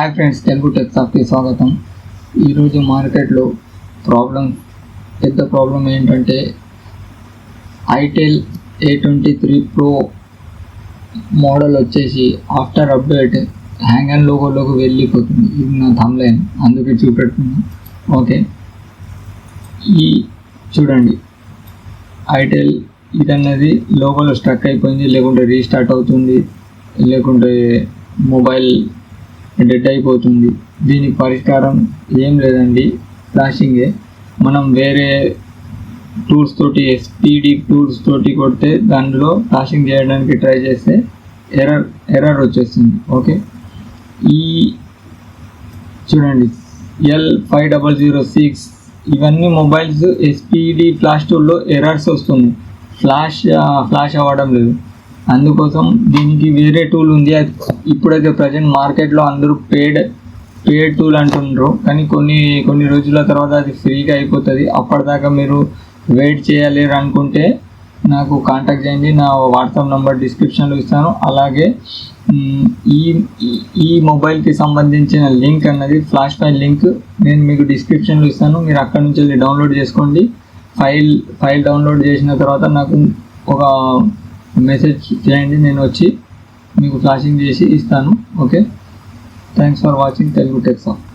Hi friends, Telugu tech సాఫ్ట్కి స్వాగతం. ఈరోజు మార్కెట్లో పెద్ద ప్రాబ్లం ఏంటంటే ఐటెల్ a23 ప్రో మోడల్ వచ్చేసి ఆఫ్టర్ అప్డేట్ హ్యాంగ్ అండ్ లోగోలోకి వెళ్ళిపోతుంది. ఇది నా థంబ్నెయిల్, అందుకే చూపెడుతున్నాను. ఓకే, ఈ చూడండి, ఐటెల్ ఇదన్నది లోగోలో స్ట్రక్ అయిపోయింది, లేకుంటే రీస్టార్ట్ అవుతుంది, లేకుంటే మొబైల్ డెడ్ అయిపోతుంది. దీనికి పరిష్కారం ఏం లేదండి, ఫ్లాషింగే. మనం వేరే టూల్స్ తోటి, ఎస్పీడి టూల్స్ తోటి కొడితే దానిలో ఫ్లాషింగ్ చేయడానికి ట్రై చేస్తే ఎర్రర్ వచ్చేస్తుంది. ఓకే, ఈ చూడండి L5006 ఇవన్నీ మొబైల్స్ ఎస్పీడి ఫ్లాష్ టూల్లో ఎర్రర్స్ వస్తుంది, ఫ్లాష్ అవ్వడం లేదు. అందుకోసం దీనికి వేరే టూల్ ఉంది. అది ఇప్పుడైతే ప్రజెంట్ మార్కెట్లో అందరూ పేడ్ టూల్ అంటున్నారు, కానీ కొన్ని రోజుల తర్వాత అది ఫ్రీగా అయిపోతుంది. అప్పటిదాకా మీరు వెయిట్ చేయలేరు అనుకుంటే నాకు కాంటాక్ట్ చేయండి. నా వాట్సాప్ నెంబర్ డిస్క్రిప్షన్లో ఇస్తాను. అలాగే ఈ మొబైల్కి సంబంధించిన లింక్ అన్నది, ఫ్లాష్ ఫైల్ లింక్ నేను మీకు డిస్క్రిప్షన్లో ఇస్తాను. మీరు అక్కడ నుంచి వెళ్ళి డౌన్లోడ్ చేసుకోండి. ఫైల్ డౌన్లోడ్ చేసిన తర్వాత నాకు ఒక మెసేజ్ చేయండి, నేను వచ్చి మీకు ఫ్లాషింగ్ చేసి ఇస్తాను. Okay, thanks for watching Telugu tech soft.